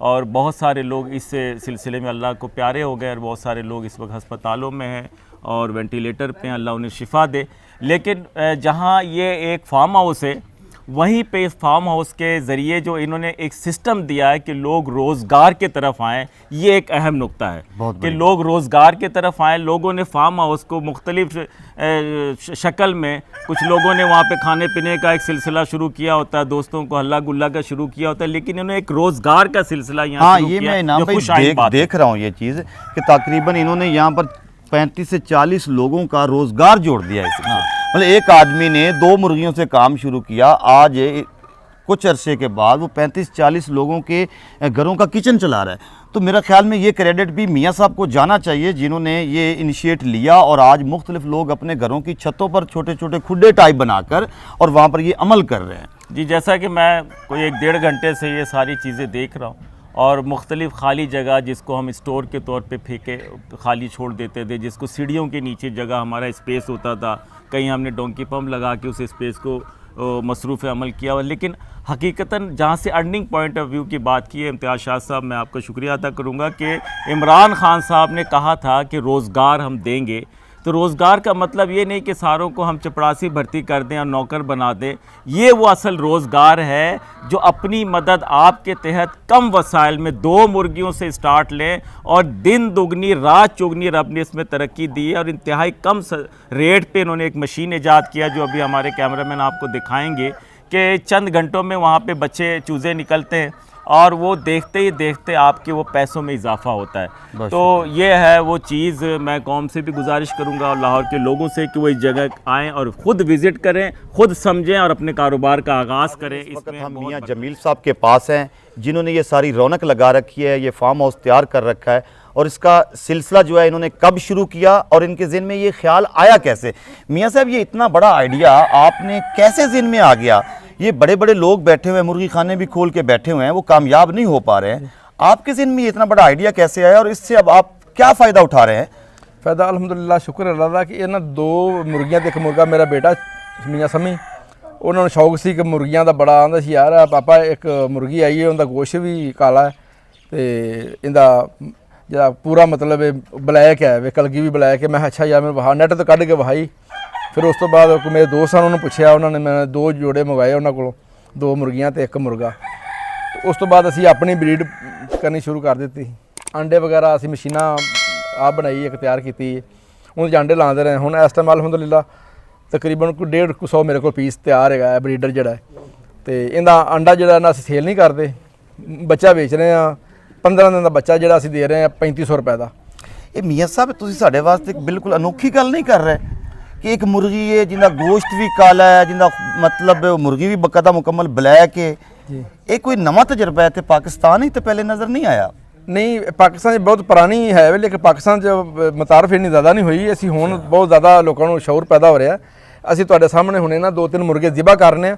اور بہت سارے لوگ اس سلسلے میں اللہ کو پیارے ہو گئے اور بہت سارے لوگ اس وقت ہسپتالوں میں ہیں اور وینٹیلیٹر پہ ہیں، اللہ انہیں شفا دے۔ لیکن جہاں یہ ایک فارم ہاؤس ہے، وہیں پہ اس فارم ہاؤس کے ذریعے جو انہوں نے ایک سسٹم دیا ہے کہ لوگ روزگار کے طرف آئیں، یہ ایک اہم نقطہ ہے کہ لوگ روزگار کے طرف آئیں۔ لوگوں نے فارم ہاؤس کو مختلف شکل میں، کچھ لوگوں نے وہاں پہ کھانے پینے کا ایک سلسلہ شروع کیا ہوتا ہے، دوستوں کو ہلا گلا کا شروع کیا ہوتا ہے، لیکن انہوں نے ایک روزگار کا سلسلہ یہاں شروع یہ کیا میں انعام جو خوش آئند بھائی بات ہے۔ دیکھ رہا ہوں یہ چیز کہ تقریباً انہوں نے یہاں پر 35 سے 40 لوگوں کا روزگار جوڑ دیا ہے اس میں۔ مطلب ایک آدمی نے 2 مرغیوں سے کام شروع کیا، آج کچھ عرصے کے بعد وہ 35-40 لوگوں کے گھروں کا کچن چلا رہا ہے۔ تو میرا خیال میں یہ کریڈٹ بھی میاں صاحب کو جانا چاہیے جنہوں نے یہ انیشیٹ لیا، اور آج مختلف لوگ اپنے گھروں کی چھتوں پر چھوٹے چھوٹے کھڈے ٹائپ بنا کر اور وہاں پر یہ عمل کر رہے ہیں۔ جی، جیسا کہ میں کوئی 1-1.5 گھنٹے سے یہ ساری چیزیں دیکھ رہا ہوں، اور مختلف خالی جگہ جس کو ہم اسٹور کے طور پہ پھینکے خالی چھوڑ دیتے تھے، جس کو سیڑھیوں کے نیچے جگہ ہمارا اسپیس ہوتا تھا، کہیں ہم نے ڈونکی پمپ لگا کے اس اسپیس کو مصروف عمل کیا ہوا۔ لیکن حقیقتاً جہاں سے ارننگ پوائنٹ آف ویو کی بات کی ہے امتیاز شاہ صاحب، میں آپ کا شکریہ ادا کروں گا کہ عمران خان صاحب نے کہا تھا کہ روزگار ہم دیں گے۔ تو روزگار کا مطلب یہ نہیں کہ ساروں کو ہم چپڑاسی بھرتی کر دیں اور نوکر بنا دیں، یہ وہ اصل روزگار ہے جو اپنی مدد آپ کے تحت کم وسائل میں 2 مرغیوں سے سٹارٹ لیں، اور دن دگنی رات چگنی رب نے اس میں ترقی دی ہے، اور انتہائی کم ریٹ پہ انہوں نے ایک مشین ایجاد کیا جو ابھی ہمارے کیمرہ مین آپ کو دکھائیں گے کہ چند گھنٹوں میں وہاں پہ بچے چوزے نکلتے ہیں، اور وہ دیکھتے ہی دیکھتے آپ کے وہ پیسوں میں اضافہ ہوتا ہے۔ تو یہ ہے وہ چیز، میں قوم سے بھی گزارش کروں گا اور لاہور کے لوگوں سے کہ وہ اس جگہ آئیں اور خود وزٹ کریں، خود سمجھیں اور اپنے کاروبار کا آغاز کریں۔ اس وقت ہم میاں جمیل صاحب کے پاس ہیں جنہوں نے یہ ساری رونق لگا رکھی ہے، یہ فارم ہاؤس تیار کر رکھا ہے، اور اس کا سلسلہ جو ہے انہوں نے کب شروع کیا اور ان کے ذہن میں یہ خیال آیا کیسے؟ میاں صاحب یہ اتنا بڑا آئیڈیا آپ نے کیسے ذہن میں آ گیا؟ یہ بڑے بڑے لوگ بیٹھے ہوئے ہیں، مرغی خانے بھی کھول کے بیٹھے ہوئے ہیں، وہ کامیاب نہیں ہو پا رہے ہیں، آپ کے ذہن میں یہ اتنا بڑا آئیڈیا کیسے آیا اور اس سے اب آپ کیا فائدہ اٹھا رہے ہیں؟ فائدہ الحمدللہ شکر اللہ کا کہ یہ 2 مرغیاں تے ایک مرغا میرا بیٹا میاں سمی، انہوں نے شوق سی کہ مرغیاں دا بڑا آندا سی یار پاپا ایک مرغی آئی ہے، ان دا گوشت بھی کالا ہے تے ان دا جڑا پورا مطلب بلیک ہے، کلگی بھی بلیک ہے۔ میں اچھا یار میں وہاں نیٹ تو کڈ کے وہائی، پھر اس تو بعد میرے دوست ہیں انہوں نے پوچھا، انہوں نے میں 2 جوڑے منگوائے انہوں کو، 2 مرغیاں تے ایک مرغا۔ اس تو بعد اسی اپنی بریڈ کرنی شروع کر دیتی، انڈے وغیرہ اسی مشیناں آپ بنائی ایک تیار کیتی، ان انڈے لاندے رہے۔ ہن اس ٹائم الحمدللہ تقریباً کوئی 150 میرے کو پیس تیار ہے بریڈر جڑا ہے، تے اندا انڈا جڑا نا اسی سیل نہیں کرتے، بچہ بیچ رہے ہیں 15 دن دا بچہ جڑا اسی دے رہے ہیں 3500 روپے دا۔ یہ میاں صاحب تسی ساڈے واسطے بالکل انوکھی گل نہیں کر رہے کہ ایک مرغی ہے جندا گوشت بھی کالا ہے، جندا مطلب مرغی بھی باقاعدہ مکمل بلیک ہے، یہ کوئی نواں تجربہ ہے تے پاکستان ہی تے پہلے نظر نہیں آیا؟ نہیں، پاکستان بہت پرانی ہے لیکن پاکستان متعارف اتنی زیادہ نہیں ہوئی، اسی ہون بہت زیادہ لوگوں کو شعور پیدا ہو رہا ہے۔ اسی تواڈے سامنے ہونے نا 2-3 مرغے ذبح کرنے،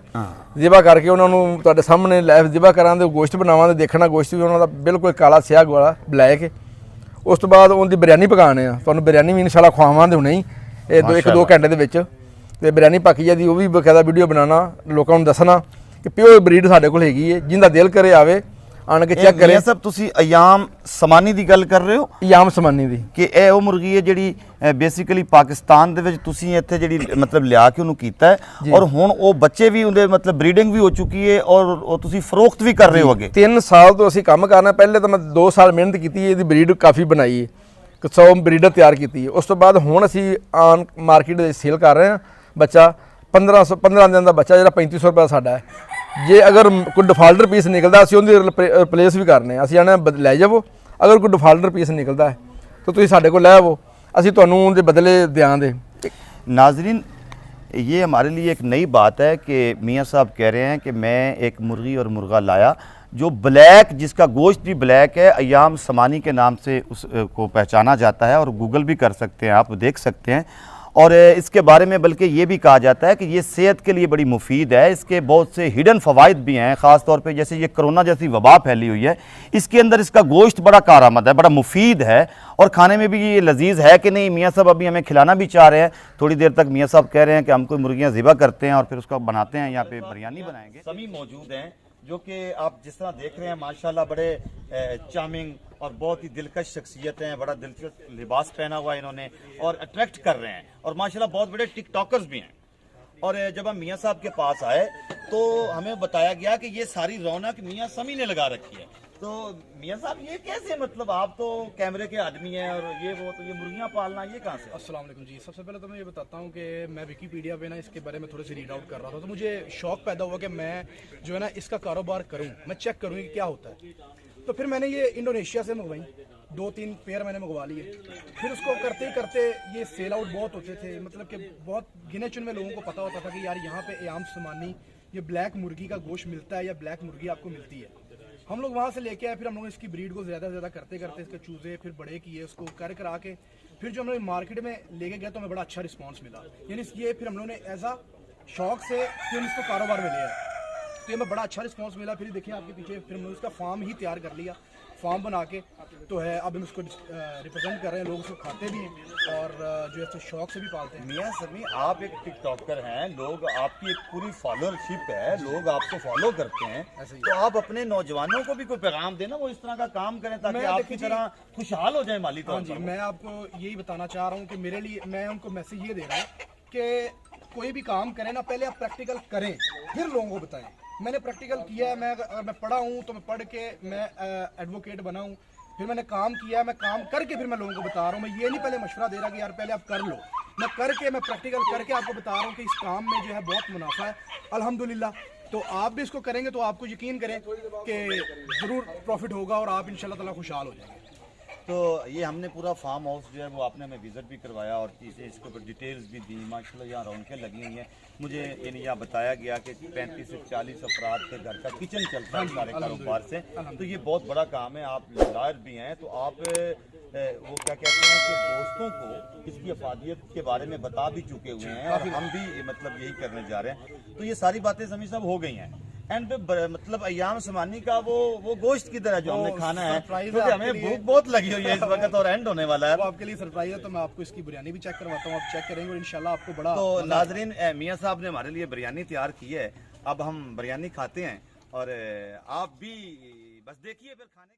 ذبح کر کے انہوں نے تواڈے سامنے لائف ذبح کراں دے گوشت بناواں دے، دیکھنا گوشت بھی انہوں دا بالکل کالا سیاہ والا بلیک ہے۔ اس تو بعد ان دی بریانی پکانے آ، تانوں بریانی بھی انشاءاللہ کھواواں دے ہونے ہی 1-2 گھنٹے دے وچ، تے بریانی پکی جاتی وہ بھی باقاعدہ ویڈیو بنانا، لوکاں نوں دسنا کہ پیور بریڈ ساڈے کول ہیگی ہے، جیندا دل کرے آوے آن کے چیک کرے۔ میاں صاحب تسی ایام سمانی دی گل کر رہے ہو؟ ایام سمانی دی کہ اے او مرغی ہے جڑی بیسیکلی پاکستان دے وچ تسی ایتھے جڑی مطلب لیا کے انہوں کیتا ہے، اور ہن او بچے بھی اندے مطلب بریڈنگ بھی ہو چکی ہے اور تسی فروخت بھی کر رہے ہو اگے؟ 3 سال تو اسی کام کرنا، پہلے تو میں 2 سال محنت کیتی ہے، یہ بریڈ کافی بنائی ہے، 100 بریڈر تیار کیتی ہے۔ اس تو بعد ہن اسی آن مارکیٹ سیل کر رہے ہیں بچہ 15 دن دا بچہ جڑا 3500 روپے ساڈا ہے۔ جے اگر کوئی ڈیفالٹر پیس نکلدا اسی اون دی ریپلیس بھی کرنے، اسی آنے لے جاؤ، اگر کوئی ڈیفالٹر پیس نکلدا ہے تو تسی ساڈے کو لے آو، اسی تانوں اون دے بدلے دیاں دے۔ ناظرین، یہ ہمارے لیے ایک نئی بات ہے کہ میاں صاحب کہہ رہے ہیں کہ میں ایک مرغی اور مرغا لایا جو بلیک، جس کا گوشت بھی بلیک ہے، ایام سمانی کے نام سے اس کو پہچانا جاتا ہے، اور گوگل بھی کر سکتے ہیں، آپ دیکھ سکتے ہیں۔ اور اس کے بارے میں بلکہ یہ بھی کہا جاتا ہے کہ یہ صحت کے لیے بڑی مفید ہے، اس کے بہت سے ہڈن فوائد بھی ہیں، خاص طور پہ جیسے یہ کرونا جیسی وبا پھیلی ہوئی ہے، اس کے اندر اس کا گوشت بڑا کارآمد ہے، بڑا مفید ہے، اور کھانے میں بھی یہ لذیذ ہے کہ نہیں۔ میاں صاحب ابھی ہمیں کھلانا بھی چاہ رہے ہیں، تھوڑی دیر تک میاں صاحب کہہ رہے ہیں کہ ہم کوئی مرغیاں ذبح کرتے ہیں اور پھر اس کا بناتے ہیں، یہاں پہ بریانی بنائیں گے۔ سبھی موجود ہیں جو کہ آپ جس طرح دیکھ رہے ہیں ماشاءاللہ بڑے چارمنگ اور بہت ہی دلکش شخصیت ہیں, بڑا دلکش لباس پہنا ہوا انہوں نے اور اٹریکٹ کر رہے ہیں, اور ماشاءاللہ بہت بڑے ٹک ٹاکرز بھی ہیں. اور جب ہم میاں صاحب کے پاس آئے تو ہمیں بتایا گیا کہ یہ ساری رونق میاں سمی نے لگا رکھی ہے. تو میاں صاحب یہ کیسے, مطلب آپ تو کیمرے کے آدمی ہیں اور یہ وہ, تو یہ مرغیاں پالنا یہ کہاں سے؟ السلام علیکم جی. سب سے پہلے تو میں یہ بتاتا ہوں کہ میں ویکیپیڈیا پہ نا اس کے بارے میں تھوڑے سے ریڈ آؤٹ کر رہا تھا, تو مجھے شوق پیدا ہوا کہ میں جو ہے نا اس کا کاروبار کروں, میں چیک کروں کہ کیا ہوتا ہے. تو پھر میں نے یہ انڈونیشیا سے منگوائی, 2-3 پیئر میں نے منگوا لیے. پھر اس کو کرتے کرتے یہ سیل آؤٹ بہت ہوتے تھے, مطلب کہ بہت گنے چنے لوگوں کو پتہ ہوتا تھا کہ یار یہاں پہ ایام سمانی یہ بلیک مرغی کا گوشت ملتا ہے یا بلیک مرغی آپ کو ملتی ہے. ہم لوگ وہاں سے لے کے آئے, پھر ہم لوگ اس کی بریڈ کو زیادہ سے زیادہ کرتے کرتے اس کے چوزے پھر بڑے کیے, اس کو کرا کے پھر جو ہم لوگ مارکیٹ میں لے کے گئے تو ہمیں بڑا اچھا رسپانس ملا. یعنی یہ پھر ہم لوگوں نے ایز اے شوق سے پھر اس کو کاروبار میں لیا, تو ہمیں بڑا اچھا رسپانس ملا. پھر دیکھیں آپ کے پیچھے پھر ہم نے اس کا فارم ہی تیار کر لیا, فارم بنا کے تو ہے اب ہم اس کو ریپرزینٹ کر رہے ہیں, لوگ اس کو کھاتے بھی ہیں اور جو ہے شوق سے بھی پالتے ہیں. میاں سمی آپ ایک ٹک ٹاکر ہیں, لوگ آپ کی ایک پوری فالوورشپ ہے, لوگ آپ کو فالو کرتے ہیں, تو آپ اپنے نوجوانوں کو بھی کوئی پیغام دینا وہ اس طرح کا کام کریں تاکہ آپ کی طرح خوشحال ہو جائیں مالی طور پر. میں آپ کو یہی بتانا چاہ رہا ہوں کہ میرے لیے میں ان کو میسج یہ دے رہا ہوں کہ کوئی بھی کام کریں نا, پہلے آپ پریکٹیکل کریں پھر لوگوں کو بتائیں. میں نے پریکٹیکل کیا ہے, اگر میں پڑھا ہوں تو میں پڑھ کے میں ایڈوکیٹ بنا ہوں, پھر میں نے کام کیا ہے, میں کام کر کے پھر میں لوگوں کو بتا رہا ہوں. میں یہ نہیں پہلے مشورہ دے رہا کہ یار پہلے آپ کر لو, میں کر کے میں پریکٹیکل کر کے آپ کو بتا رہا ہوں کہ اس کام میں جو ہے بہت منافع ہے الحمدللہ. تو آپ بھی اس کو کریں گے تو آپ کو یقین کریں کہ ضرور پروفٹ ہوگا اور آپ انشاءاللہ تعالی خوشحال ہو جائیں گے. تو یہ ہم نے پورا فارم ہاؤس جو ہے وہ آپ نے ہمیں وزٹ بھی کروایا اور چیزیں اس کے اوپر ڈیٹیلز بھی دی. ماشاءاللہ یہاں رونقیں لگی ہوئی ہیں. مجھے یعنی یہاں بتایا گیا کہ 35 سے 40 افراد کے گھر کا کچن چلتا ہے سارے کاروبار سے, تو یہ بہت بڑا کام ہے. آپ لائر بھی ہیں تو آپ وہ کیا کہتے ہیں کہ دوستوں کو اس کی افادیت کے بارے میں بتا بھی چکے ہوئے ہیں, اور ہم بھی مطلب یہی کرنے جا رہے ہیں. تو یہ ساری باتیں سمیع صاحب ہو گئی ہیں. اینڈ مطلب ایام سمانی کا وہ گوشت کی طرح جو ہم نے کھانا ہے, کیونکہ ہمیں بھوک بہت لگی ہوئی ہے اس وقت اور اینڈ ہونے والا ہے. وہ آپ کے لیے سرپرائز ہے, تو میں آپ کو اس کی بریانی بھی چیک کرواتا ہوں, آپ چیک کریں گے اور انشاءاللہ آپ کو بڑا. تو ناظرین, میاں صاحب نے ہمارے لیے بریانی تیار کی ہے, اب ہم بریانی کھاتے ہیں اور آپ بھی بس دیکھیے پھر کھانے